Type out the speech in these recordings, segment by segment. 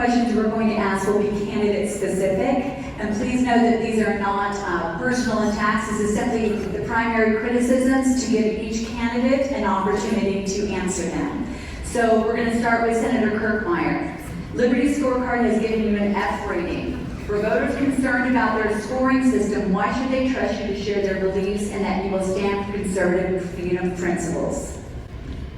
questions we're going to ask will be candidate specific. And please know that these are not personal attacks. This is simply the primary criticisms to give each candidate an opportunity to answer them. So we're going to start with Senator Kirkmeyer. Liberty Scorecard has given you an F rating. For voters concerned about their scoring system, why should they trust you to share their beliefs and that you will stand for conservative freedom principles?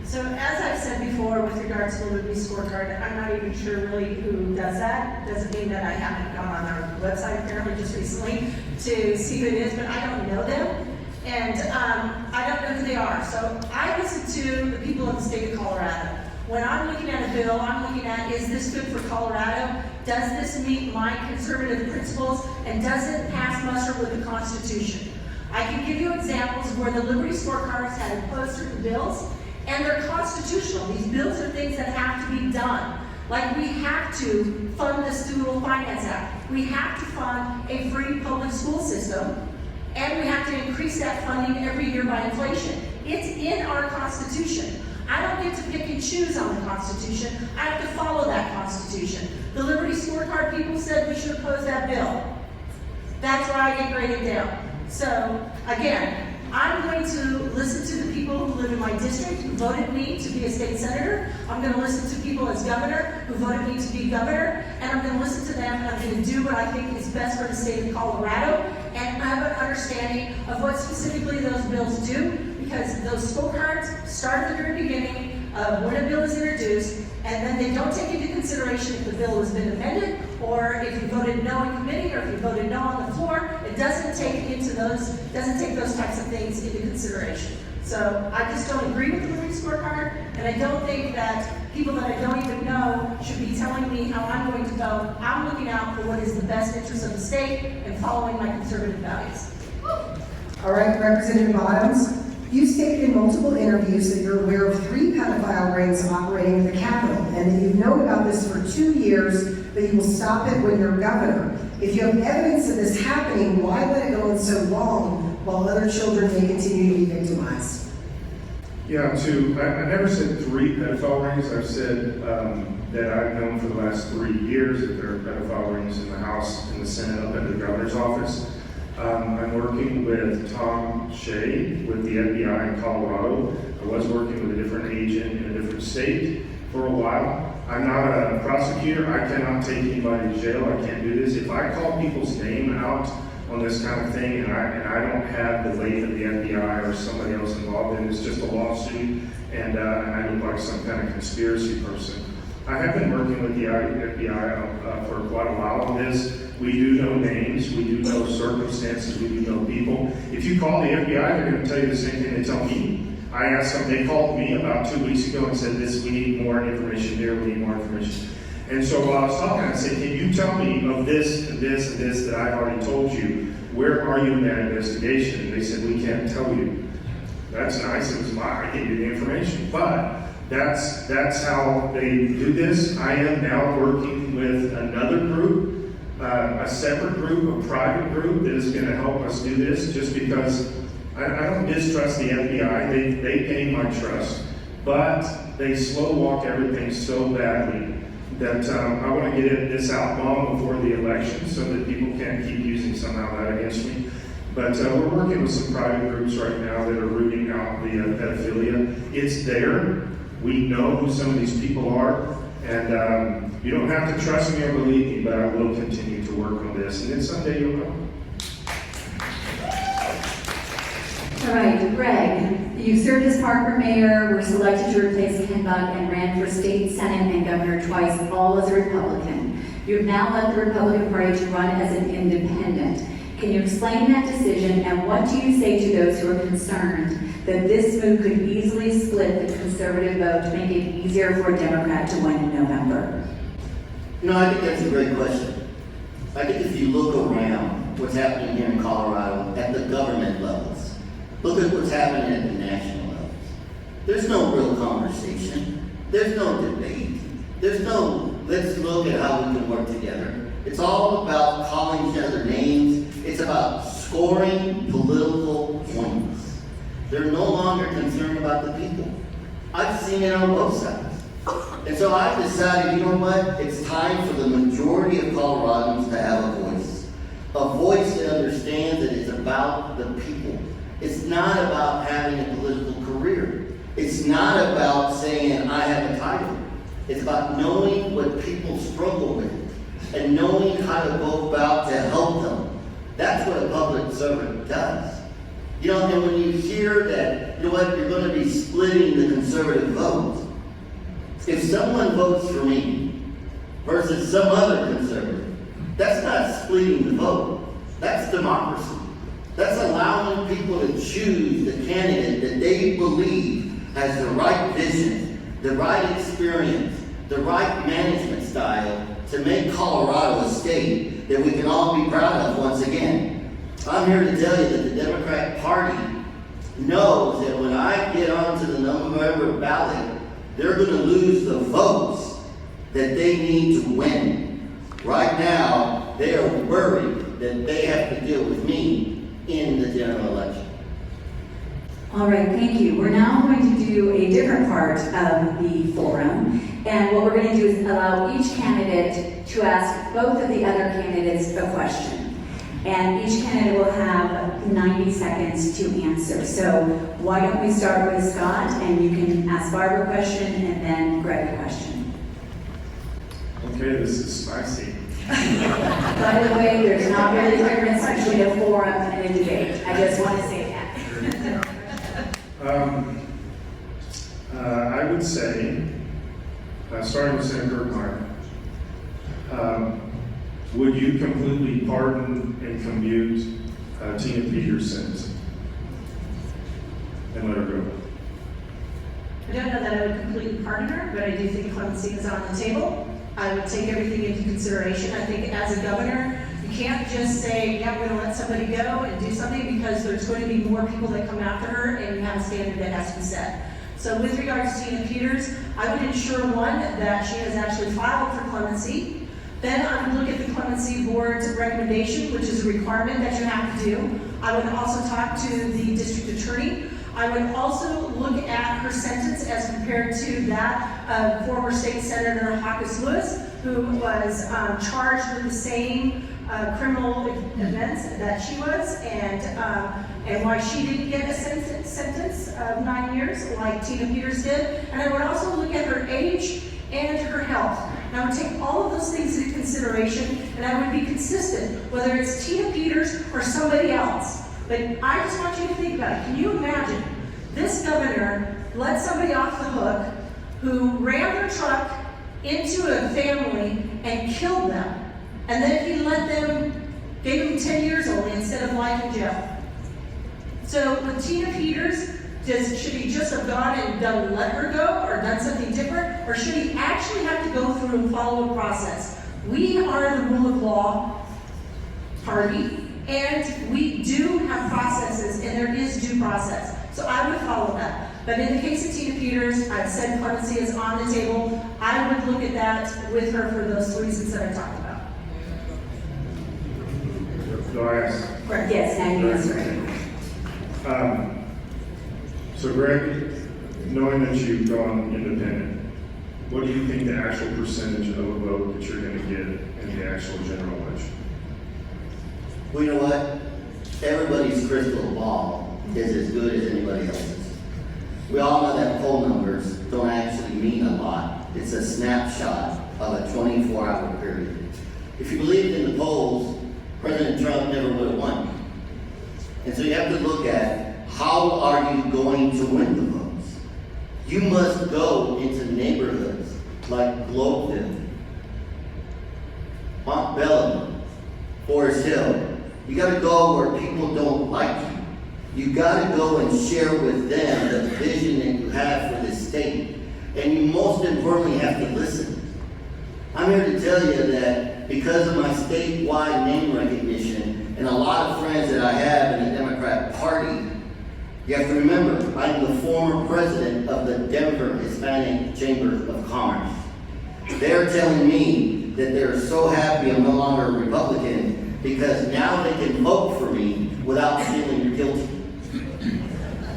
So as I've said before with regards to the Liberty Scorecard, I'm not even sure really who does that. Doesn't mean that I haven't gone on our website apparently just recently to see who it is, but I don't know them. And I don't know who they are. So I listen to the people of the state of Colorado. When I'm looking at a bill, I'm looking at, is this good for Colorado? Does this meet my conservative principles? And does it pass muster with the Constitution? I can give you examples of where the Liberty Scorecards have imposed certain bills, and they're constitutional. These bills are things that have to be done. Like we have to fund the Student Finance Act. We have to fund a free public school system, and we have to increase that funding every year by inflation. It's in our Constitution. I don't get to pick and choose on the Constitution. I have to follow that Constitution. The Liberty Scorecard people said we should oppose that bill. That's where I get graded down. So, again, I'm going to listen to the people who live in my district, who voted me to be a state senator. I'm going to listen to people as governor who voted me to be governor. And I'm going to listen to them, and I'm going to do what I think is best for the state of Colorado and have an understanding of what specifically those bills do, because those scorecards start at the very beginning of when a bill is introduced, and then they don't take into consideration if the bill has been amended, or if you voted no in committee, or if you voted no on the floor. It doesn't take those types of things into consideration. So I just don't agree with the Liberty Scorecard, and I don't think that people that I don't even know should be telling me how I'm going to vote. I'm looking out for what is the best interest of the state and following my conservative values. All right, Representative Adams. You stated in multiple interviews that you're aware of 3 pedophile rings operating at the Capitol, and that you've known about this for 2 years, but you will stop it when you're governor. If you have evidence of this happening, why let it go on so long while other children may continue to be victimized? Yeah, I never said 3 pedophile rings. I've said that I've known for the last 3 years that there are pedophile rings in the House, in the Senate, up in the governor's office. I'm working with Tom Shea with the FBI in Colorado. I was working with a different agent in a different state for a while. I'm not a prosecutor. I cannot take anybody to jail. I can't do this. If I call people's name out on this kind of thing and I don't have the weight of the FBI or somebody else involved in it, it's just a lawsuit, and I look like some kind of conspiracy person. I have been working with the FBI for quite a while on this. We do know names, we do know circumstances, we do know people. If you call the FBI, they're going to tell you the same thing they tell me. I asked them, they called me about 2 weeks ago and said, we need more information here, we need more information. And so while I was talking, I said, can you tell me of this and this and this that I've already told you? Where are you in that investigation? And they said, we can't tell you. That's nice, it was I gave you the information. But that's how they do this. I am now working with another group, a separate group, a private group that is going to help us do this, just because I don't distrust the FBI. They gain my trust, but they slow walk everything so badly that I want to get this out long before the election so that people can't keep using somehow that against me. But we're working with some private groups right now that are rooting out the pedophilia. It's there. We know who some of these people are, and you don't have to trust me or believe me, but I will continue to work on this, and then someday you'll know. All right, Greg, you served as Parker mayor, were selected to replace Ken Buck, and ran for state, senate, and governor twice, all as a Republican. You have now left the Republican Party to run as an independent. Can you explain that decision, and what do you say to those who are concerned that this move could easily split the conservative vote to make it easier for a Democrat to win in November? I think that's a great question. I think if you look around what's happening here in Colorado at the government levels, look at what's happening at the national levels. There's no real conversation. There's no debate. There's no, let's look at how we can work together. It's all about calling each other names. It's about scoring political points. They're no longer concerned about the people. I've seen it on both sides. And so I've decided, you know what? It's time for the majority of Coloradans to have a voice. A voice that understands that it's about the people. It's not about having a political career. It's not about saying, I have a title. It's about knowing what people struggle with and knowing how to go about to help them. That's what a public servant does. You know, and when you hear that, you know what, you're going to be splitting the conservative vote. If someone votes for me versus some other conservative, that's not splitting the vote. That's democracy. That's allowing people to choose the candidate that they believe has the right vision, the right experience, the right management style to make Colorado a state that we can all be proud of once again. I'm here to tell you that the Democrat Party knows that when I get onto the November ballot, they're going to lose the votes that they need to win. Right now, they are worried that they have to deal with me in the general election. All right, thank you. We're now going to do a different part of the forum. And what we're going to do is allow each candidate to ask both of the other candidates a question. And each candidate will have 90 seconds to answer. So why don't we start with Scott, and you can ask Barb a question and then Greg a question. Okay, this is spicy. By the way, there's not really a difference between a forum and a debate. I just want to say that. I would say, starting with Senator Kirkmeyer, would you completely pardon and commute Tina Peters' sentence and let her go? I don't know that I would completely pardon her, but I do think clemency is on the table. I would take everything into consideration. I think as a governor, you can't just say, yeah, we're going to let somebody go and do something, because there's going to be more people that come after her, and you have a standard that has to be set. So with regards to Tina Peters, I would ensure, one, that she has actually filed for clemency. Then I would look at the clemency board's recommendation, which is a requirement that you have to do. I would also talk to the district attorney. I would also look at her sentence as compared to that of former state senator Hawkins Lewis, who was charged with the same criminal events that she was, and why she didn't get a sentence of 9 years like Tina Peters did. And I would also look at her age and her health. And I would take all of those things into consideration, and I would be consistent, whether it's Tina Peters or somebody else. But I just want you to think about it. Can you imagine this governor let somebody off the hook who ran their truck into a family and killed them, and then he gave them 10 years only instead of life in jail? So with Tina Peters, should he just have gone and let her go, or done something different, or should he actually have to go through and follow a process? We are the rule of law party, and we do have processes, and there is due process. So I would follow that. But in the case of Tina Peters, I've said clemency is on the table. I would look at that with her for those reasons that I talked about. Do I ask? Correct. Yes, now you answer. So Greg, knowing that you've gone independent, what do you think the actual percentage of a vote that you're going to get in the actual general election? Well, you know what? Everybody's crystal ball is as good as anybody else's. We all know that poll numbers don't actually mean a lot. It's a snapshot of a 24-hour period. If you believed in the polls, President Trump never would have won. And so you have to look at, how are you going to win the votes? You must go into neighborhoods like Globeville, Montbello, Forest Hill. You got to go where people don't like you. You got to go and share with them the vision that you have for this state. And you most importantly have to listen. I'm here to tell you that because of my statewide name recognition and a lot of friends that I have in the Democrat Party, you have to remember, I'm the former president of the Denver Hispanic Chamber of Commerce. They're telling me that they're so happy I'm no longer a Republican because now they can vote for me without feeling guilty.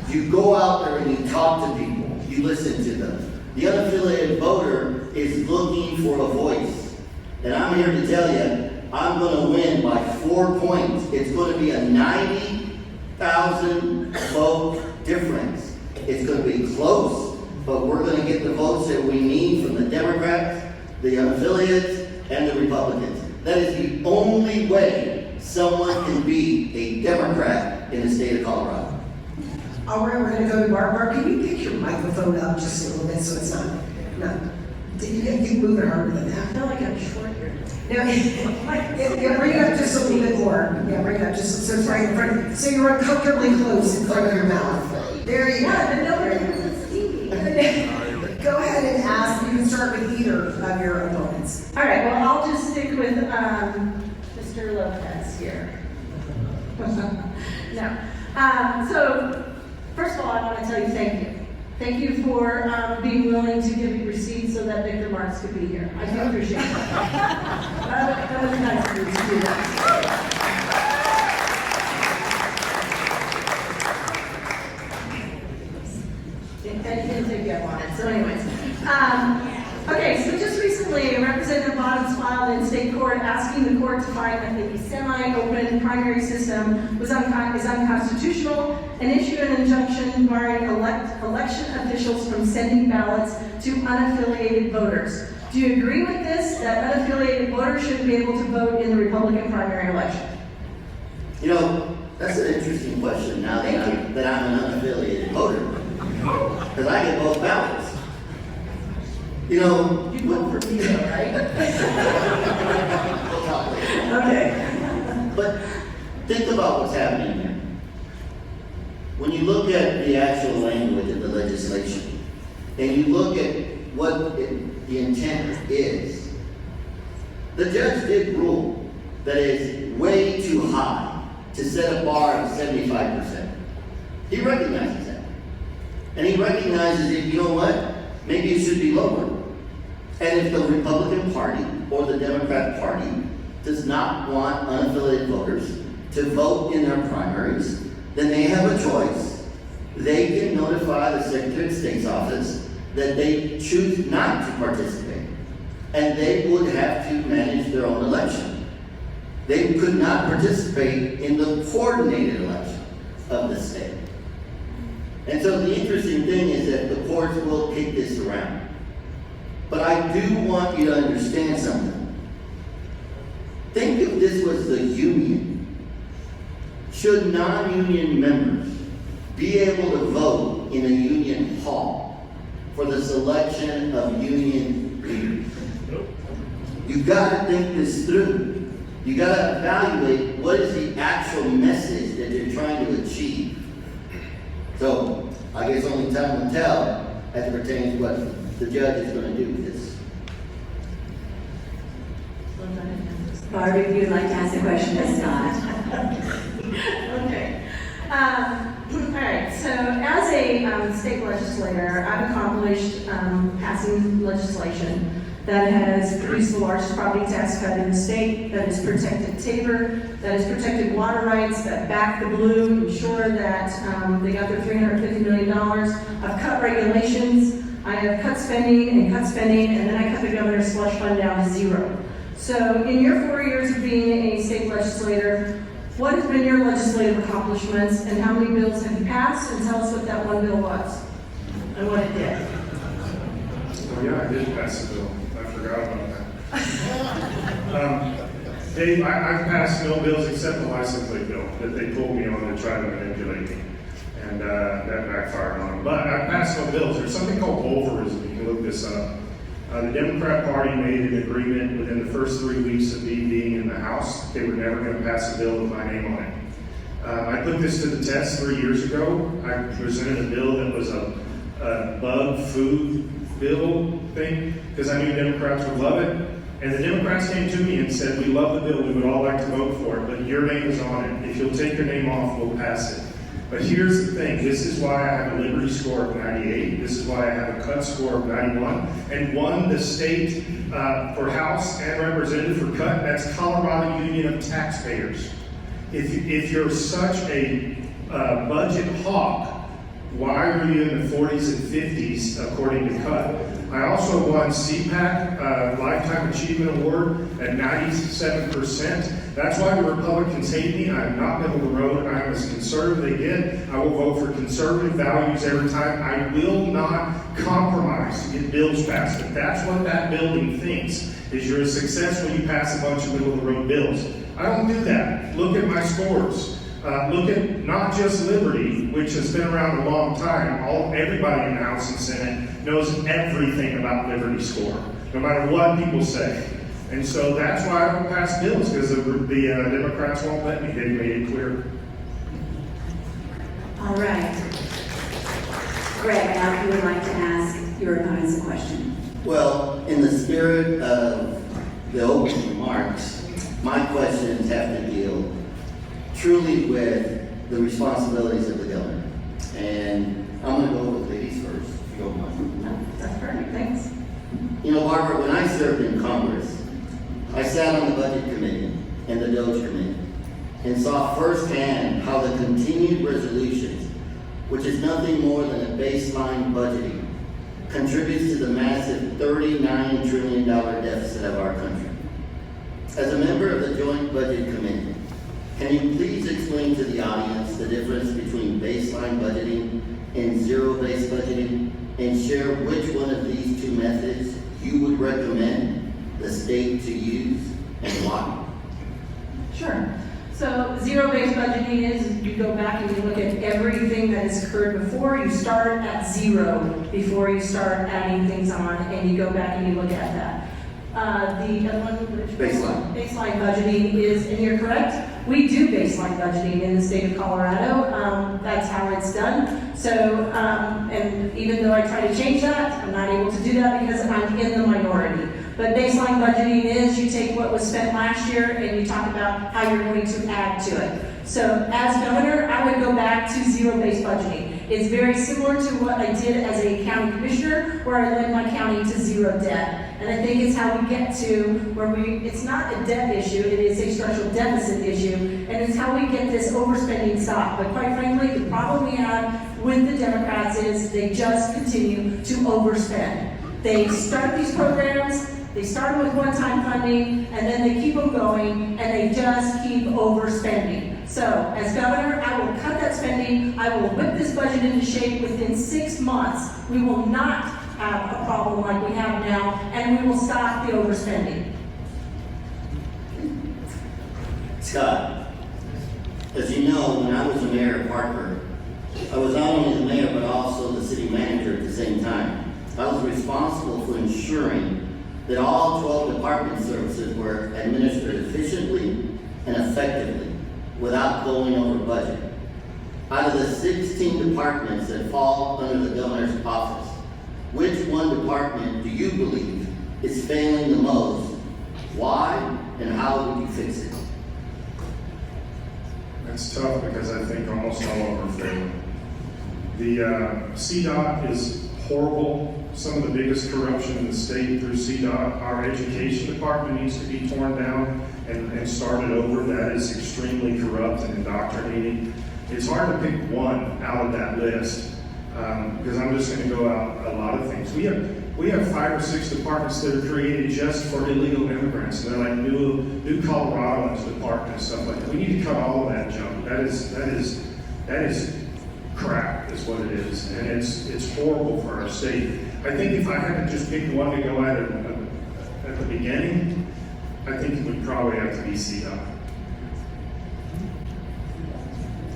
You go out there and you talk to people, you listen to them. The unaffiliated voter is looking for a voice. And I'm here to tell you, I'm going to win by 4 points. It's going to be a 90,000 vote difference. It's going to be close, but we're going to get the votes that we need from the Democrats, the unaffiliates, and the Republicans. That is the only way someone can be a Democrat in the state of Colorado. All right, we're gonna go to Barb. Barb, can you pick your microphone up just a little bit so it's not, you can move it harder than I that. feel like I'm short here. No, yeah, bring it up just a little bit more. Yeah, bring it up just so it's right in front, so you're uncomfortably close in front of your mouth. There you go. Yeah, but nobody was Stevie. Go ahead and ask. You can start with either of your opponents. All right, well, I'll just stick with Mr. Lopez here. No. So, first of all, I want to tell you thank you. Thank you for being willing to give me receipts so that Victor Marx could be here. I do appreciate that. That was nice of you to do that. And he didn't take you up on it, so anyways. Okay, so just recently, Representative Bottoms filed in state court asking the court to find that the semi-open primary system is unconstitutional and issue an injunction barring election officials from sending ballots to unaffiliated voters. Do you agree with this, that unaffiliated voters should be able to vote in the Republican primary election? You know, that's an interesting question now that I'm an unaffiliated voter. Because I get both ballots. You know, You vote for me though, right? we'll talk later. Okay. But think about what's happening here. When you look at the actual language of the legislation, and you look at what the intent is, the judge did rule that it's way too high to set a bar of 75%. He recognizes that. And he recognizes that, you know what? Maybe it should be lower. And if the Republican Party or the Democrat Party does not want unaffiliated voters to vote in their primaries, then they have a choice. They can notify the Secretary of State's office that they choose not to participate. And they would have to manage their own election. They could not participate in the coordinated election of the state. And so the interesting thing is that the courts will kick this around. But I do want you to understand something. Think if this was the union. Should non-union members be able to vote in a union hall for the selection of union leaders? You've got to think this through. You've got to evaluate what is the actual message that you're trying to achieve. So, I guess only time will tell as it pertains to what the judge is going to do with this. Barb, if you'd like to ask a question, to Scott. Okay. All right, so as a state legislator, I've accomplished passing legislation that has produced the largest property tax cut in the state, that has protected Tabor, that has protected water rights, that backed the blue, ensure that they got their $350 million. I've cut regulations, I have cut spending, and then I cut the governor's slush fund down to zero. So in your 4 years of being a state legislator, what has been your legislative accomplishments, and how many bills have you passed? And tell us what that one bill was and what it did. Oh yeah, I did pass a bill. I forgot about that. Dave, I've passed no bills except the license plate bill that they pulled me on to try to manipulate me. And that backfired on them. But I passed no bills. There's something called overism. You can look this up. The Democrat Party made an agreement within the first 3 weeks of me being in the House. They were never going to pass a bill with my name on it. I put this to the test 3 years ago. I presented a bill that was a bug food bill thing because I knew Democrats would love it. And the Democrats came to me and said, we love the bill, we would all like to vote for it, but your name is on it. If you'll take your name off, we'll pass it. But here's the thing, this is why I have a Liberty score of 98, this is why I have a cut score of 91, and won the state for House and Representative for cut. That's Colorado Union of Taxpayers. If you're such a budget hawk, why are you in the 40s and 50s according to cut? I also won CPAC Lifetime Achievement Award at 97%. That's why the Republicans hate me. I am not middle of the road. I am as conservative as they get. I will vote for conservative values every time. I will not compromise to get bills passed. If that's what that building thinks, is you're a success when you pass a bunch of middle of the road bills. I don't do that. Look at my scores. Look at not just Liberty, which has been around a long time. Everybody in the House and Senate knows everything about Liberty's score, no matter what people say. And so that's why I don't pass bills, because the Democrats won't let me. They made it clear. All right. Greg, now if you would like to ask your opponents a question. Well, in the spirit of the opening remarks, my questions have to deal truly with the responsibilities of the governor. And I'm going to go with ladies first, if you don't mind. That's perfect, thanks. You know, Barbara, when I served in Congress, I sat on the Budget Committee and the DOGE Committee and saw firsthand how the continued resolutions, which is nothing more than a baseline budgeting, contributes to the massive $39 trillion deficit of our country. As a member of the Joint Budget Committee, can you please explain to the audience the difference between baseline budgeting and zero-based budgeting, and share which one of these two methods you would recommend the state to use and why? Sure. So zero-based budgeting is you go back and you look at everything that has occurred before. You start at zero before you start adding things on, and you go back and you look at that. The other one, Baseline. Baseline budgeting is, and you're correct, we do baseline budgeting in the state of Colorado. That's how it's done. So, and even though I try to change that, I'm not able to do that because I'm in the minority. But baseline budgeting is you take what was spent last year and you talk about how you're going to add to it. So as governor, I would go back to zero-based budgeting. It's very similar to what I did as a county commissioner, where I led my county to zero debt. And I think it's how we get to where it's not a debt issue, it is a structural deficit issue, and it's how we get this overspending stopped. But quite frankly, the problem we have with the Democrats is they just continue to overspend. They start these programs, they start with one-time funding, and then they keep them going, and they just keep overspending. So, as governor, I will cut that spending, I will whip this budget into shape within 6 months. We will not have a problem like we have now, and we will stop the overspending. Scott, as you know, when I was the mayor of Parker, I was not only the mayor, but also the city manager at the same time. I was responsible for ensuring that all 12 department services were administered efficiently and effectively without going over budget. Out of the 16 departments that fall under the governor's office, which one department do you believe is failing the most? Why and how would you fix it? That's tough because I think almost all of them are failing. The CDOT is horrible. Some of the biggest corruption in the state through CDOT. Our education department needs to be torn down and started over. That is extremely corrupt and indoctrinating. It's hard to pick one out of that list because I'm just going to go out a lot of things. We have 5 or 6 departments that are created just for illegal immigrants. And they're like new Colorado department and stuff like that. We need to cut all of that junk. That is crap, is what it is, and it's horrible for our state. I think if I had to just pick one to go at the beginning, I think it would probably have to be CDOT.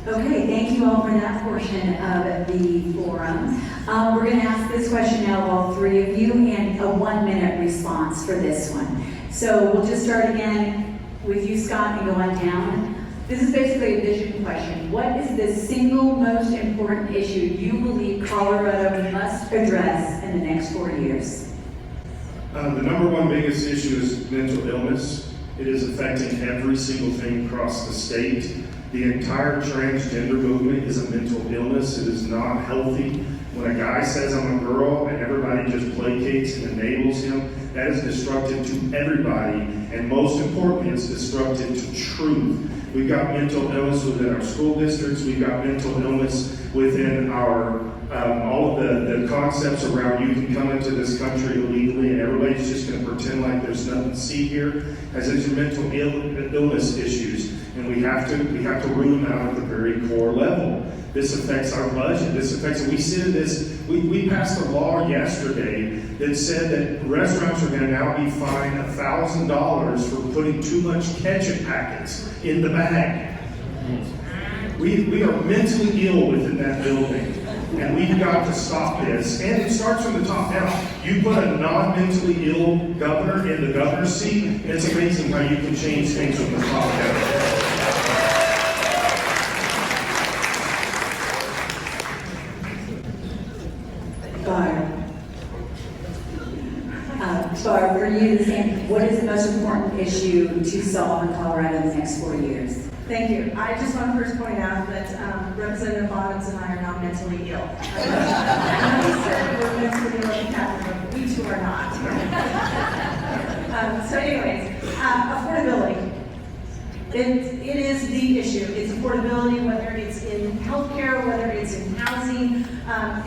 Okay, thank you all for that portion of the forum. We're going to ask this question now of all 3 of you, and a 1-minute response for this one. So we'll just start again with you, Scott, and go on down. This is basically a vision question. What is the single most important issue you believe Colorado must address in the next 4 years? The number one biggest issue is mental illness. It is affecting every single thing across the state. The entire transgender movement is a mental illness. It is not healthy. When a guy says I'm a girl and everybody just placates and enables him, That is destructive to everybody, and most importantly, it's destructive to truth. We've got mental illness within our school districts. We've got mental illness within our all of the concepts around you can come into this country illegally, and everybody's just going to pretend like there's nothing to see here. As there's mental illness issues, and we have to root them out at the very core level. This affects our budget. This affects. We said this. We passed a law yesterday that said that restaurants are going to now be fined $1,000 for putting too much ketchup packets in the bag. We are mentally ill within that building, and we've got to stop this. And it starts from the top down. You put a non-mentally ill governor in the governor's seat, and it's amazing how you can change things from the top down. Barb, for you, what is the most important issue to solve in Colorado in the next 4 years? Thank you. I just want to first point out that Representative Bottoms and I are not mentally ill. I know he said we're mentally ill in Catholic, but we too are not. So anyways, affordability. It is the issue. It's affordability, whether it's in healthcare, whether it's in housing,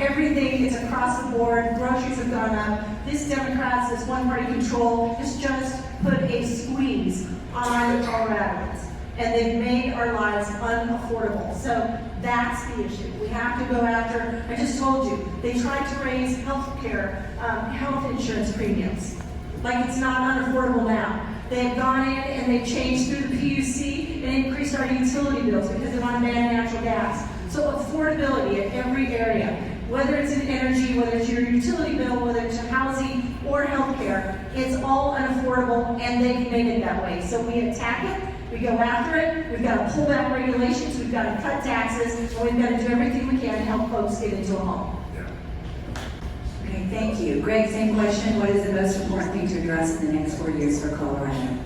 everything is across the board. Groceries have gone up. This Democrats, this one-party control, has just put a squeeze on Coloradans, and they've made our lives unaffordable. So that's the issue. We have to go after. I just told you they tried to raise healthcare, health insurance premiums, like it's not unaffordable now. They have gone in and they've changed through the PUC and increased our utility bills because they want to ban natural gas. So affordability at every area, whether it's in energy, whether it's your utility bill, whether it's housing or healthcare, it's all unaffordable, and they've made it that way. So we attack it, we go after it, we've got to pull back regulations, we've got to cut taxes, and we've got to do everything we can to help folks get into a home. Okay, thank you. Greg, same question. What is the most important thing to address in the next 4 years for Colorado?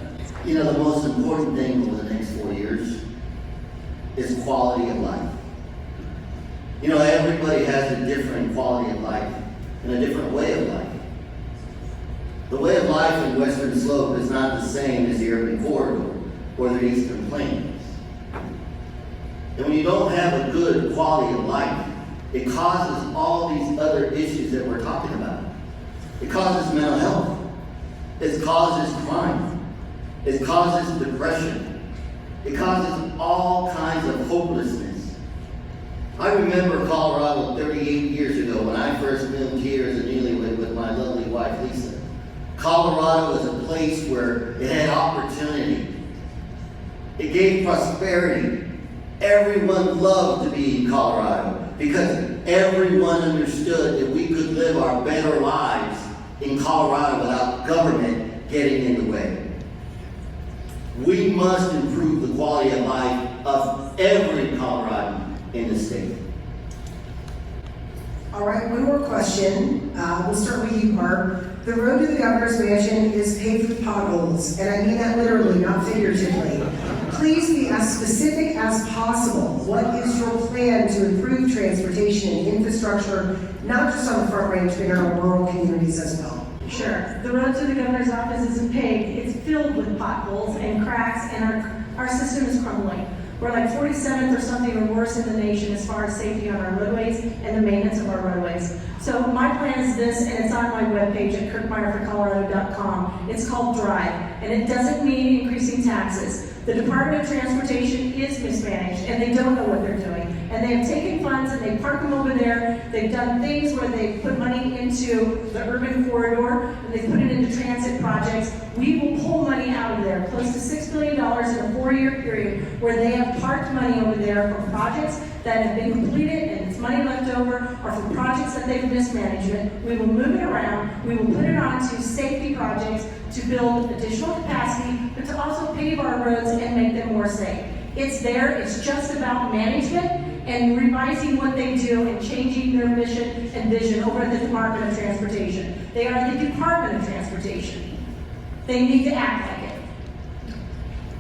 You know, the most important thing over the next 4 years is quality of life. You know, everybody has a different quality of life and a different way of life. The way of life in Western Slope is not the same as the urban corridor or the Eastern Plains. And when you don't have a good quality of life, it causes all these other issues that we're talking about. It causes mental health. It causes crime. It causes depression. It causes all kinds of hopelessness. I remember Colorado 38 years ago when I first moved here as a newlywed with my lovely wife, Lisa. Colorado was a place where it had opportunity. It gave prosperity. Everyone loved to be in Colorado because everyone understood that we could live our better lives in Colorado without government getting in the way. We must improve the quality of life of every Coloradan in the state. All right, one more question. We'll start with you, Barb. The road to the governor's mansion is paved with potholes, and I mean that literally, not figuratively. Please be as specific as possible. What is your plan to improve transportation and infrastructure, not just on the Front Range, but in our rural communities as well? Sure. The road to the governor's office isn't paved. It's filled with potholes and cracks, and our system is crumbling. We're like 47th or something or worse in the nation as far as safety on our roadways and the maintenance of our roadways. So my plan is this, and it's on my webpage at kirkmeyerforcolorado.com. It's called DRIVE, and it doesn't mean increasing taxes. The Department of Transportation is mismanaged, and they don't know what they're doing. And they have taken funds and they park them over there. They've done things where they put money into the urban corridor, and they put it into transit projects. We will pull money out of there, close to $6 billion in a 4-year period, where they have parked money over there for projects that have been completed and it's money left over, or for projects that they've mismanaged. We will move it around. We will put it onto safety projects to build additional capacity, but to also pave our roads and make them more safe. It's there. It's just about management and revising what they do and changing their mission and vision over at the Department of Transportation. They are the Department of Transportation. They need to act like it.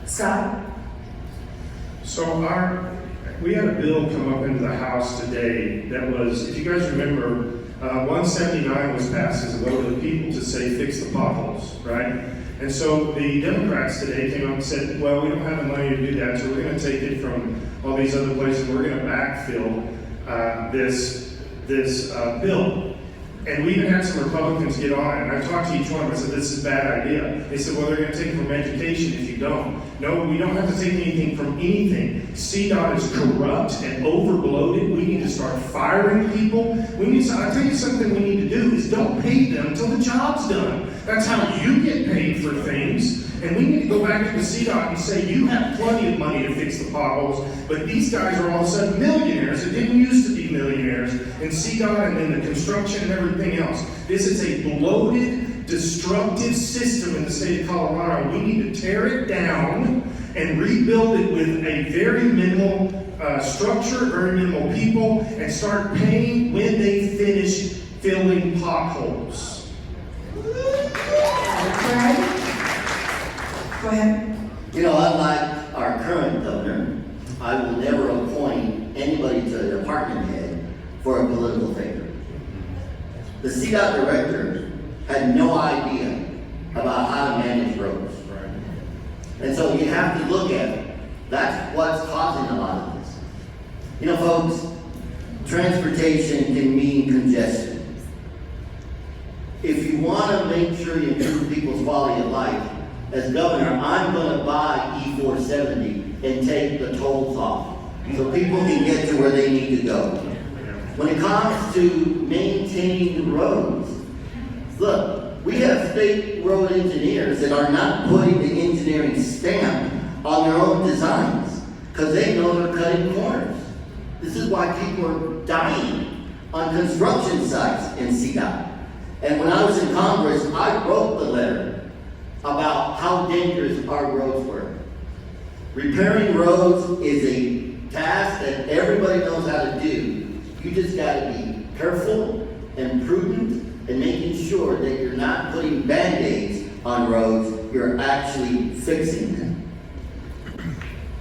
Scott? So we had a bill come up into the House today that was, if you guys remember, 179 was passed as a vote of the people to say fix the potholes, right? And so the Democrats today came up and said, well, we don't have the money to do that, so we're going to take it from all these other places. We're going to backfill this bill. And we even had some Republicans get on it, and I talked to each one of them. I said, this is a bad idea. They said, well, they're going to take it from education if you don't. No, we don't have to take anything from anything. CDOT is corrupt and overloaded. We need to start firing people. I'll tell you something we need to do is don't pay them until the job's done. That's how you get paid for things. And we need to go back to the CDOT and say, you have plenty of money to fix the potholes, but these guys are all of a sudden millionaires that didn't used to be millionaires in CDOT and in the construction and everything else. This is a bloated, destructive system in the state of Colorado. We need to tear it down and rebuild it with a very minimal structure, very minimal people, and start paying when they finish filling potholes. Go ahead. You know, unlike our current governor, I will never appoint anybody to a department head for a political favor. The CDOT director had no idea about how to manage roads. And so you have to look at it. That's what's causing a lot of this. You know, folks, transportation can mean congestion. If you want to make sure you improve people's quality of life, as governor, I'm going to buy E470 and take the tolls off so people can get to where they need to go. When it comes to maintaining the roads, look, we have state road engineers that are not putting the engineering stamp on their own designs because they know they're cutting corners. This is why people are dying on construction sites in CDOT. And when I was in Congress, I wrote the letter about how dangerous our roads were. Repairing roads is a task that everybody knows how to do. You just got to be careful and prudent and making sure that you're not putting Band-Aids on roads, you're actually fixing them.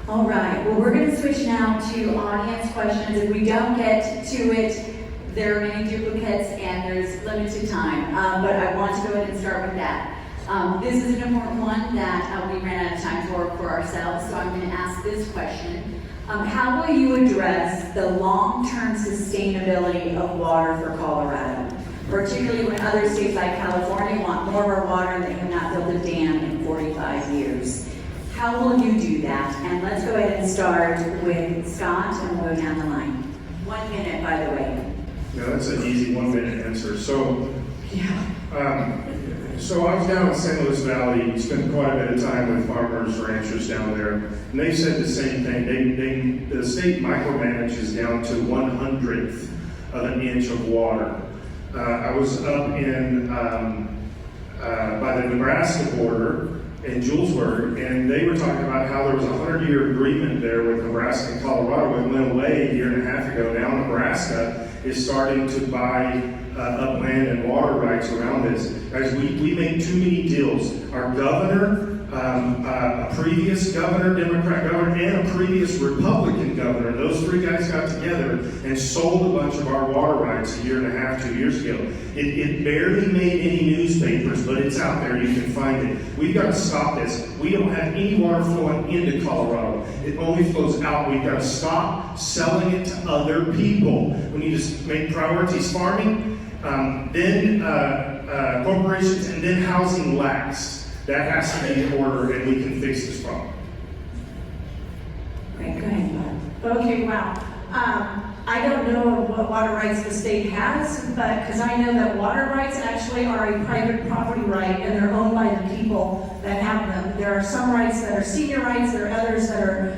All right, well, we're going to switch now to audience questions. If we don't get to it, there are many duplicates and there's limited time, but I want to go ahead and start with that. This is an important one that we ran out of time for ourselves, so I'm going to ask this question. How will you address the long-term sustainability of water for Colorado, particularly when other states like California want more of our water and they have not built a dam in 45 years? How will you do that? And let's go ahead and start with Scott and we'll go down the line. 1 minute, by the way. Yeah, that's an easy 1 minute answer. So I was down in St. Louis Valley, spent quite a bit of time with farmers, ranchers down there, and they said the same thing. The state micromanages down to 1/100th of an inch of water. I was up in by the Nebraska border in Julesburg, and they were talking about how there was a 100-year agreement there with Nebraska and Colorado. It went away a year and a half ago. Now Nebraska is starting to buy up land and water rights around this. Guys, we make too many deals. Our governor, a previous governor, Democrat governor, and a previous Republican governor, those three guys got together and sold a bunch of our water rights a year and a half, 2 years ago. It barely made any newspapers, but it's out there. You can find it. We've got to stop this. We don't have any water flowing into Colorado. It only flows out. We've got to stop selling it to other people. We need to make priorities farming, then corporations, and then housing last. That has to be in order, and we can fix this problem. Great, go ahead, Barb. Okay, wow. I don't know what water rights the state has, but because I know that water rights actually are a private property right and they're owned by the people that have them. There are some rights that are senior rights, there are others that are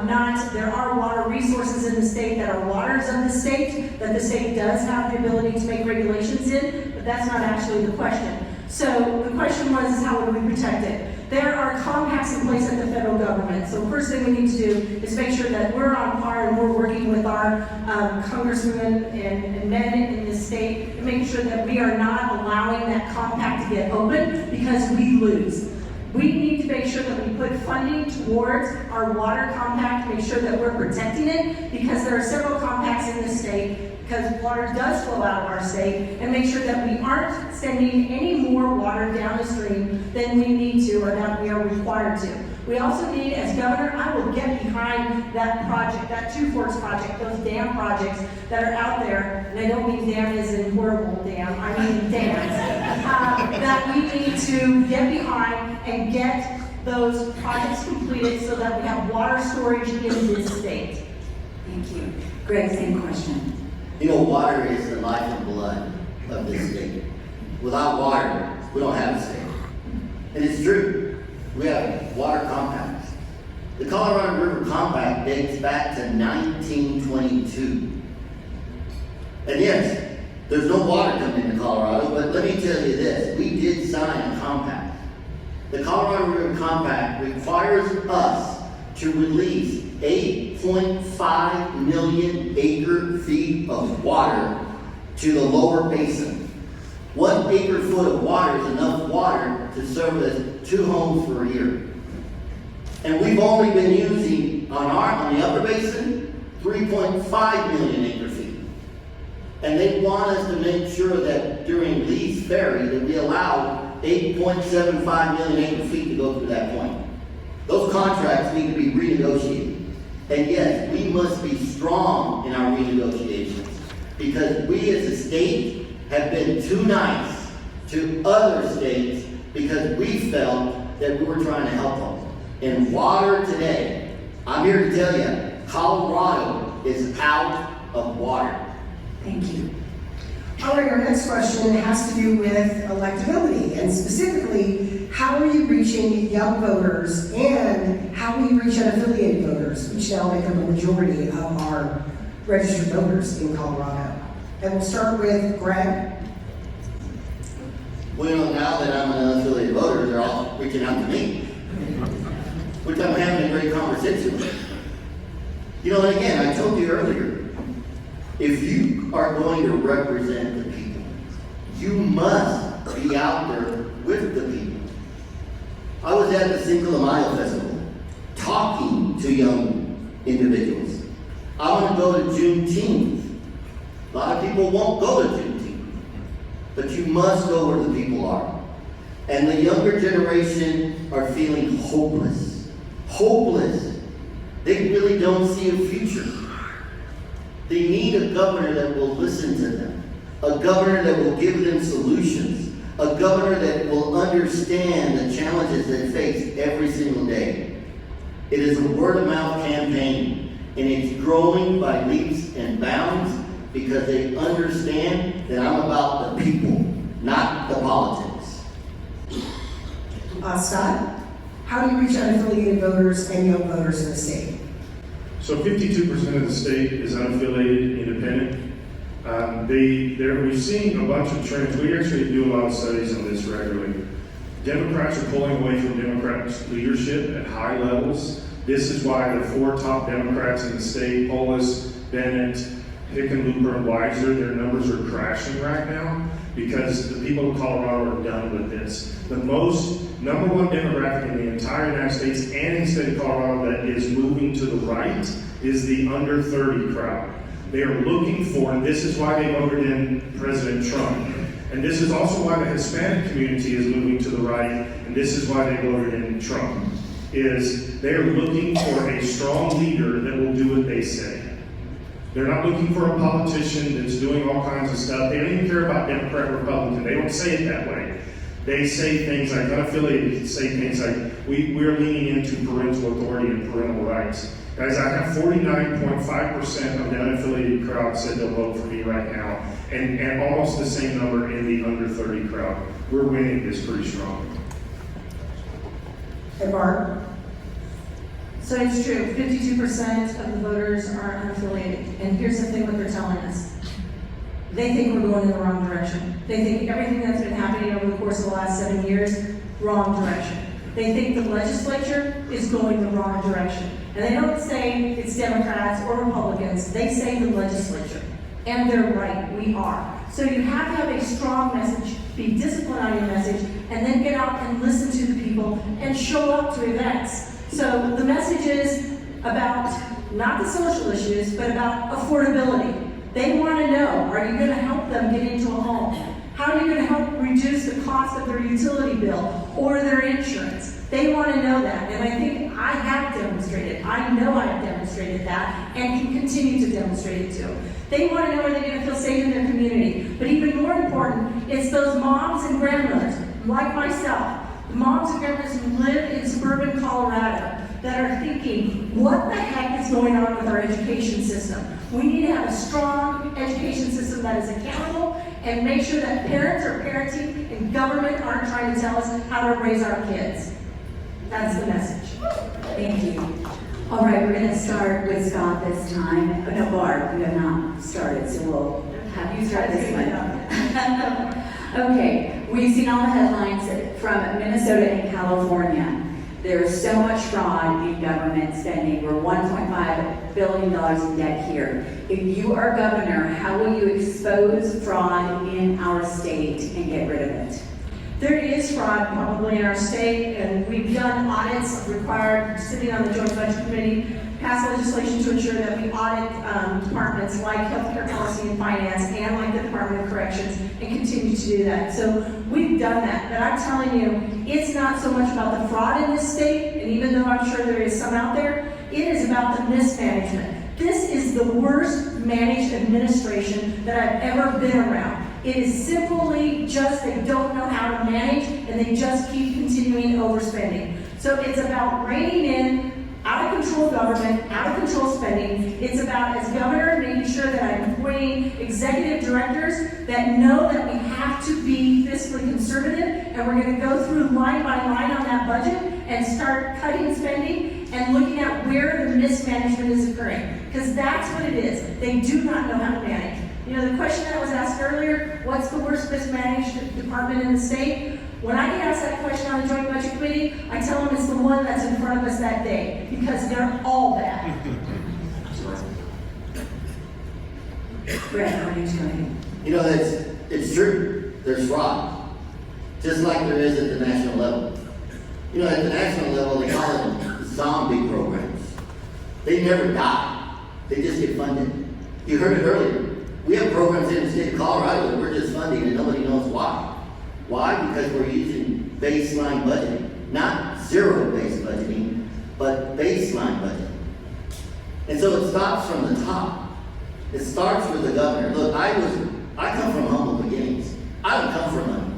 not. There are water resources in the state that are waters of the state, that the state does have the ability to make regulations in, but that's not actually the question. So the question was, is how would we protect it? There are compacts in place at the federal government. So first thing we need to do is make sure that we're on par and we're working with our congressmen and men in the state and making sure that we are not allowing that compact to get open because we lose. We need to make sure that we put funding towards our water compact, make sure that we're protecting it, because there are several compacts in this state, because water does flow out of our state, and make sure that we aren't sending any more water down the stream than we need to or that we are required to. We also need, as governor, I will get behind that project, that Two Forks project, those dam projects that are out there, and I don't mean dam as in horrible dam, I mean dams, that we need to get behind and get those projects completed so that we have water storage in this state. Thank you. Greg, same question. You know, water is the life and blood of this state. Without water, we don't have a state. And it's true. We have water compacts. The Colorado River Compact dates back to 1922. And yes, there's no water coming into Colorado, but let me tell you this, we did sign a compact. The Colorado River Compact requires us to release 8.5 million acre feet of water to the lower basin. 1 acre foot of water is enough water to service 2 homes for a year. And we've only been using on the upper basin 3.5 million acre feet. And they want us to make sure that during Lee's Ferry that we allow 8.75 million acre feet to go through that point. Those contracts need to be renegotiated. And yes, we must be strong in our renegotiations, because we as a state have been too nice to other states because we felt that we were trying to help them. In water today, I'm here to tell you, Colorado is out of water. Thank you. All right, our next question has to do with electability, and specifically, how are you reaching young voters, and how will you reach unaffiliated voters, which now make up a majority of our registered voters in Colorado? And we'll start with Greg. Well, now that I'm an unaffiliated voter, they're all reaching out to me, which I'm having a great conversation with. You know, and again, I told you earlier, if you are going to represent the people, you must be out there with the people. I was at the Cinco de Mayo Festival, talking to young individuals. I want to go to Juneteenth. A lot of people won't go to Juneteenth, but you must go where the people are. And the younger generation are feeling hopeless. Hopeless. They really don't see a future. They need a governor that will listen to them, a governor that will give them solutions, a governor that will understand the challenges they face every single day. It is a word-of-mouth campaign, and it's growing by leaps and bounds because they understand that I'm about the people, not the politics. Scott, how do you reach unaffiliated voters and young voters in the state? So 52% of the state is unaffiliated, independent. We've seen a bunch of trends. We actually do a lot of studies on this regularly. Democrats are pulling away from Democratic leadership at high levels. This is why the 4 top Democrats in the state, Polis, Bennett, Hickenlooper, and Weiser, their numbers are crashing right now because the people of Colorado are done with this. The number one demographic in the entire United States and in the state of Colorado that is moving to the right is the under 30 crowd. They are looking for, and this is why they voted in President Trump. And this is also why the Hispanic community is moving to the right, and this is why they voted in Trump, is they're looking for a strong leader that will do what they say. They're not looking for a politician that's doing all kinds of stuff. They don't even care about Democrat, Republican. They don't say it that way. They say things like unaffiliated, say things like, we're leaning into parental authority and parental rights. Guys, I have 49.5% of the unaffiliated crowd said they'll vote for me right now, and almost the same number in the under 30 crowd. We're winning this pretty strong. And Barb? So it's true, 52% of the voters are unaffiliated. And here's the thing what they're telling us. They think we're going in the wrong direction. They think everything that's been happening over the course of the last 7 years, wrong direction. They think the legislature is going the wrong direction. And they don't say it's Democrats or Republicans, they say the legislature. And they're right, we are. So you have to have a strong message be disciplined on your message, and then get out and listen to the people and show up to events. So the message is about not the social issues, but about affordability. They want to know, are you going to help them get into a home? How are you going to help reduce the cost of their utility bill or their insurance? They want to know that, and I think I have demonstrated, I know I have demonstrated that, and can continue to demonstrate it too. They want to know, are they going to feel safe in their community? But even more important, it's those moms and grandmothers, like myself, the moms and grandmothers who live in suburban Colorado, that are thinking, what the heck is going on with our education system? We need to have a strong education system that is accountable and make sure that parents are parenting and government aren't trying to tell us how to raise our kids. That's the message. Thank you. All right, we're going to start with Scott this time. Oh, no, Barb, you have not started, so we'll have you start this one. Okay, we've seen all the headlines from Minnesota and California. There's so much fraud in government spending. We're $1.5 billion in debt here. If you are governor, how will you expose fraud in our state and get rid of it? There is fraud probably in our state, and we've done audits required, sitting on the Joint Budget Committee, passed legislation to ensure that we audit departments like Healthcare Policy and Finance and like the Department of Corrections, and continue to do that. So we've done that, but I'm telling you, it's not so much about the fraud in this state, and even though I'm sure there is some out there, it is about the mismanagement. This is the worst managed administration that I've ever been around. It is simply just they don't know how to manage, and they just keep continuing overspending. So it's about reining in out of control government, out of control spending. It's about, as governor, making sure that I'm appointing executive directors that know that we have to be fiscally conservative, and we're going to go through line by line on that budget and start cutting spending and looking at where the mismanagement is occurring. Because that's what it is. They do not know how to manage. You know, the question that was asked earlier, what's the worst mismanaged department in the state? When I get asked that question on the Joint Budget Committee, I tell them it's the one that's in front of us that day, because they're all bad. Greg, how are you doing? You know, it's true. There's fraud, just like there is at the national level. You know, at the national level, they call them zombie programs. They never die. They just get funded. You heard it earlier. We have programs in the state of Colorado that we're just funding and nobody knows why. Why? Because we're using baseline budgeting. Not zero-based budgeting, but baseline budgeting. And so it stops from the top. It starts with the governor. Look, I come from humble beginnings. I don't come from money.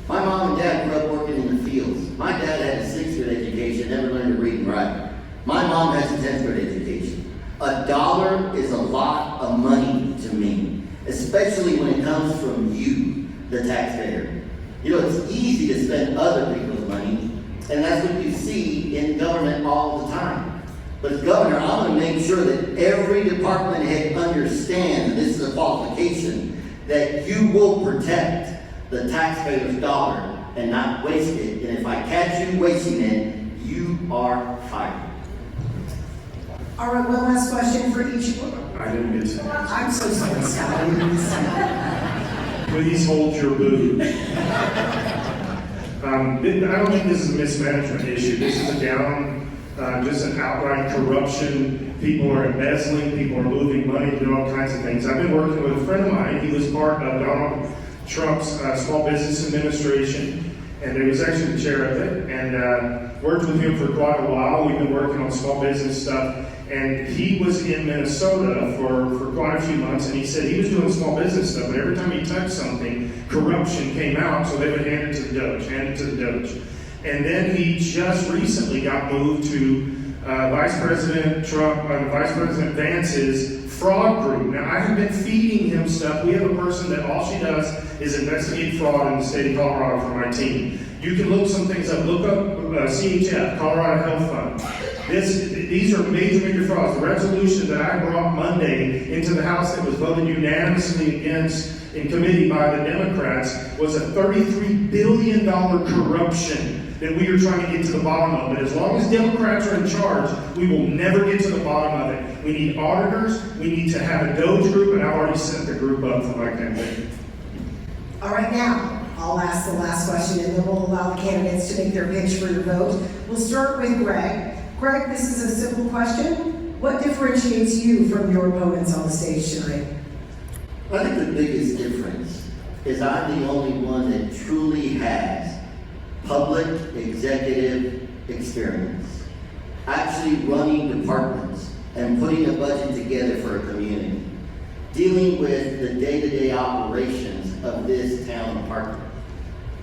My mom and dad grew up working in the fields. My dad had a 6th grade education, never learned to read and write. My mom has a 10th grade education. $1 is a lot of money to me, especially when it comes from you, the taxpayer. You know, it's easy to spend other people's money, and that's what you see in government all the time. But as governor, I'm going to make sure that every department head understands, and this is a qualification, that you will protect the taxpayer's dollar and not waste it. And if I catch you wasting it, you are fired. All right, one last question for each. I didn't get to. I'm so sorry, Scott. I didn't mean to say that. Please hold your boo. I don't think this is a mismanagement issue. This is just an outright corruption. People are embezzling, people are moving money, doing all kinds of things. I've been working with a friend of mine. He was part of Donald Trump's Small Business Administration, and he was actually the chair of it, and worked with him for quite a while. We've been working on small business stuff. And he was in Minnesota for quite a few months, and he said he was doing small business stuff, but every time he touched something, corruption came out, so they would hand it to the Doge. And then he just recently got moved to Vice President Vance's fraud group. Now, I have been feeding him stuff. We have a person that all she does is investigate fraud in the state of Colorado for my team. You can look some things up. Look up CHF, Colorado Health Fund. These are major frauds. The resolution that I brought Monday into the House that was voted unanimously against in committee by the Democrats was a $33 billion corruption that we are trying to get to the bottom of. But as long as Democrats are in charge, we will never get to the bottom of it. We need auditors. We need to have a Doge group, and I've already set the group up for my campaign. All right, now, I'll ask the last question and then we'll allow the candidates to make their pitch for your vote. We'll start with Greg. Greg, this is a simple question. What differentiates you from your opponents on the stage tonight? I think the biggest difference is I'm the only one that truly has public executive experience, actually running departments and putting a budget together for a community, dealing with the day-to-day operations of this town department.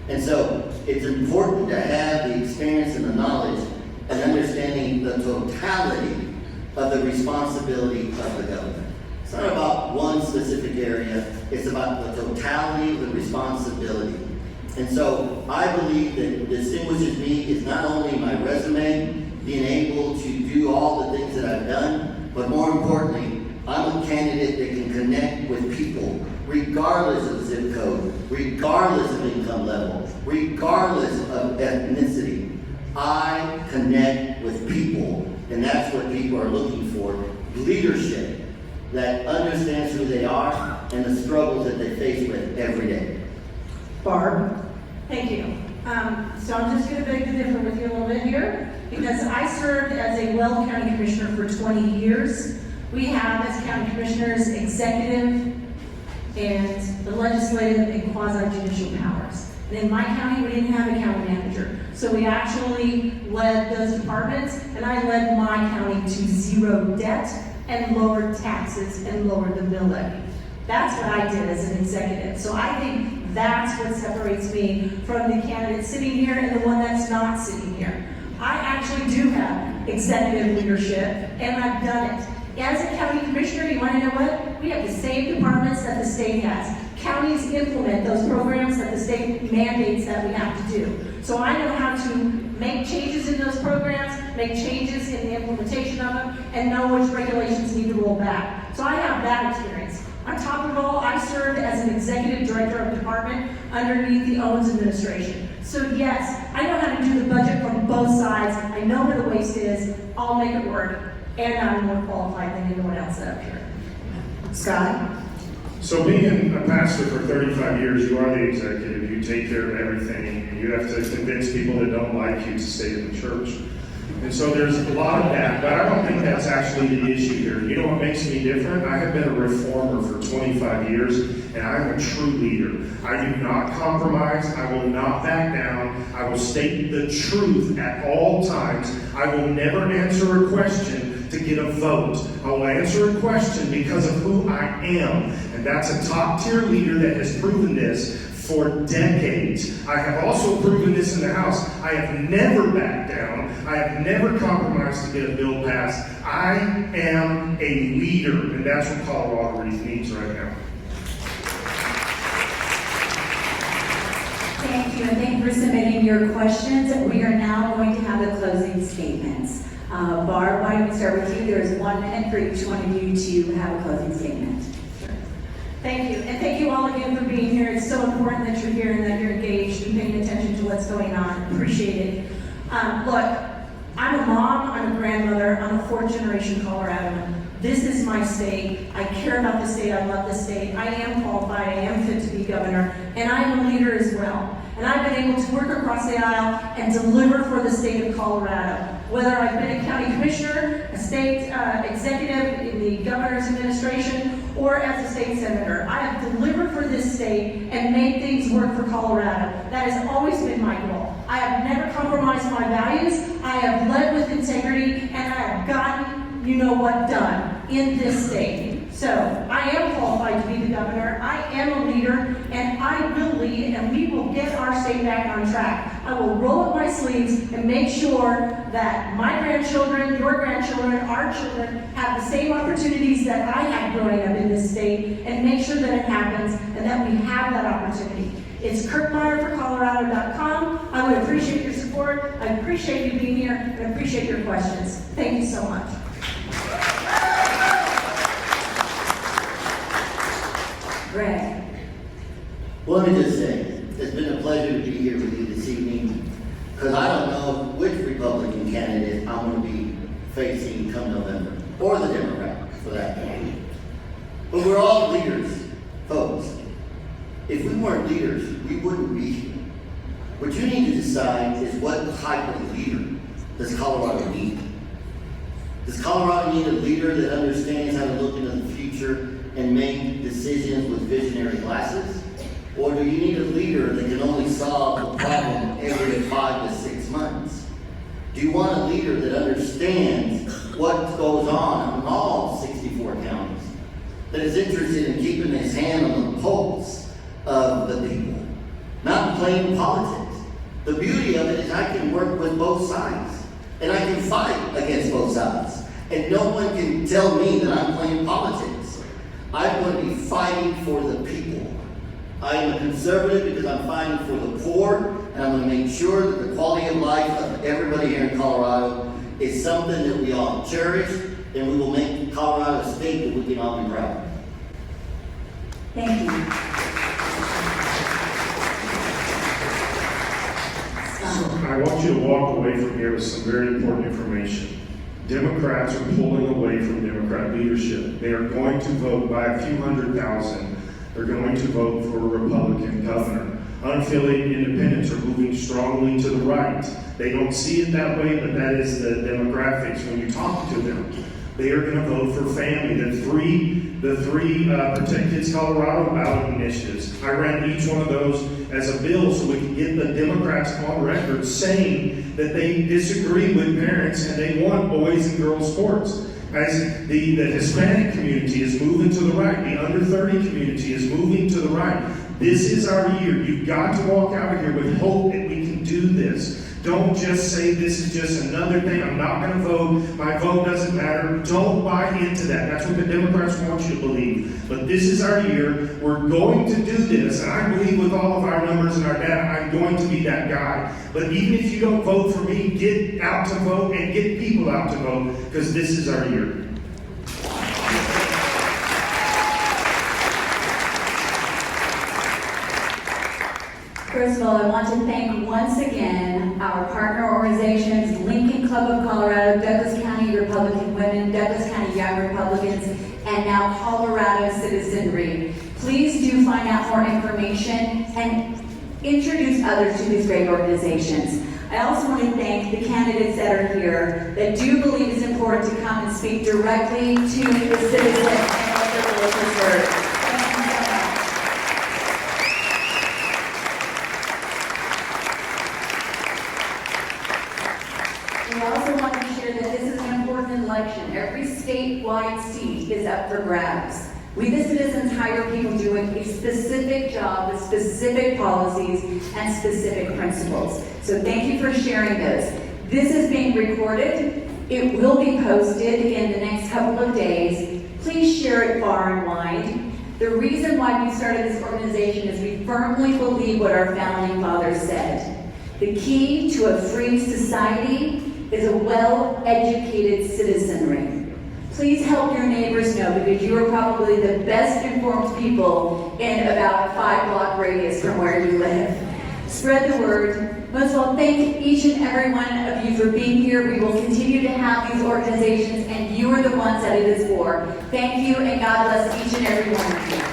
And so it's important to have the experience and the knowledge and understanding the totality of the responsibility of the government. It's not about one specific area, it's about the totality of the responsibility. And so I believe that what distinguishes me is not only my resume, being able to do all the things that I've done, but more importantly, I'm a candidate that can connect with people, regardless of zip code, regardless of income level, regardless of ethnicity. I connect with people, and that's what people are looking for. Leadership that understands who they are and the struggles that they face with every day. Barb? Thank you. So I'm just going to beg to differ with you a little bit here, because I served as a Weld County Commissioner for 20 years. We have, as county commissioners, executive and the legislative and quasi-judicial powers. And in my county, we didn't have a county manager. So we actually led those departments, and I led my county to zero debt and lowered taxes and lowered the mill levy. That's what I did as an executive. So I think that's what separates me from the candidate sitting here and the one that's not sitting here. I actually do have executive leadership, and I've done it. As a county commissioner, you want to know what? We have the same departments that the state has. Counties implement those programs that the state mandates that we have to do. So I know how to make changes in those programs, make changes in the implementation of them, and know which regulations need to roll back. So I have that experience. On top of it all, I served as an executive director of department underneath the Owens administration. So yes, I know how to do the budget from both sides. I know where the waste is. I'll make it work. And I'm more qualified than anyone else up here. Scott? So being a pastor for 35 years, you are the executive, you take care of everything, and you have to convince people that don't like you to stay in the church. And so there's a lot of that, but I don't think that's actually the issue here. You know what makes me different? I have been a reformer for 25 years, and I'm a true leader. I do not compromise. I will not back down. I will state the truth at all times. I will never answer a question to get a vote. I will answer a question because of who I am. And that's a top-tier leader that has proven this for decades. I have also proven this in the House. I have never backed down. I have never compromised to get a bill passed. I am a leader, and that's what Colorado really needs right now. Thank you, and thank you for submitting your questions. We are now going to have the closing statements. Barb, why don't we start with you? There is 1 minute for each one of you to have a closing statement. Thank you, and thank you all again for being here. It's so important that you're here and that you're engaged and paying attention to what's going on. Appreciate it. Look, I'm a mom, I'm a grandmother, I'm a 4th-generation Coloradoan. This is my state. I care about the state. I love the state. I am qualified. I am fit to be governor, and I am a leader as well. And I've been able to work across the aisle and deliver for the state of Colorado. Whether I've been a county commissioner, a state executive in the governor's administration, or as a state senator, I have delivered for this state and made things work for Colorado. That has always been my goal. I have never compromised my values. I have led with integrity, and I have gotten, you know what, done in this state. So I am qualified to be the governor. I am a leader, and I will lead, and we will get our state back on track. I will roll up my sleeves and make sure that my grandchildren, your grandchildren, our children have the same opportunities that I had growing up in this state, and make sure that it happens and that we have that opportunity. It's Kirkmeyer for Colorado.com. I would appreciate your support. I appreciate you being here, and I appreciate your questions. Thank you so much. Greg. Well, let me just say, it's been a pleasure to be here with you this evening, because I don't know which Republican candidate I'm going to be facing come November, or the Democrat, for that matter. But we're all leaders, folks. If we weren't leaders, we wouldn't be here. What you need to decide is what type of leader does Colorado need? Does Colorado need a leader that understands how to look into the future and make decisions with visionary glasses? Or do you need a leader that can only solve the problem every 5 to 6 months? Do you want a leader that understands what goes on in all 64 counties? That is interested in keeping his hand on the pulse of the people, not playing politics. The beauty of it is I can work with both sides, and I can fight against both sides. And no one can tell me that I'm playing politics. I'm going to be fighting for the people. I am a conservative because I'm fighting for the poor, and I'm going to make sure that the quality of life of everybody here in Colorado is something that we all cherish, and we will make Colorado a state that we can all be proud of. Thank you. I want you to walk away from here with some very important information. Democrats are pulling away from Democrat leadership. They are going to vote by a few 100,000. They're going to vote for a Republican governor. Unaffiliated independents are moving strongly to the right. They don't see it that way, but that is the demographics when you talk to them. They are going to vote for family. The three Protect Kids Colorado ballot initiatives. I ran each one of those as a bill so we can get the Democrats on record saying that they disagree with parents and they want boys and girls sports. As the Hispanic community is moving to the right, the under 30 community is moving to the right. This is our year. You've got to walk out of here with hope that we can do this. Don't just say this is just another thing. I'm not going to vote. My vote doesn't matter. Don't buy into that. That's what the Democrats want you to believe. But this is our year. We're going to do this. And I believe with all of our numbers and our data, I'm going to be that guy. But even if you don't vote for me, get out to vote and get people out to vote because this is our year. First of all, I want to thank once again our partner organizations, Lincoln Club of Colorado, Douglas County Republican Women, Douglas County Young Republicans, and now Colorado Citizenry. Please do find out more information and introduce others to these great organizations. I also want to thank the candidates that are here that do believe it's important to come and speak directly to the citizens and what their voices heard. Election. Every statewide seat is up for grabs. We, the citizens, hire people doing a specific job with specific policies and specific principles. So thank you for sharing those. This is being recorded. It will be posted in the next couple of days. Please share it far and wide. The reason why we started this organization is we firmly believe what our founding fathers said. The key to a free society is a well-educated citizenry. Please help your neighbors know because you are probably the best informed people in about a 5-block radius from where you live. Spread the word. Most of all, thank each and every one of you for being here. We will continue to have these organizations and you are the ones that it is for. Thank you and God bless each and every one of you.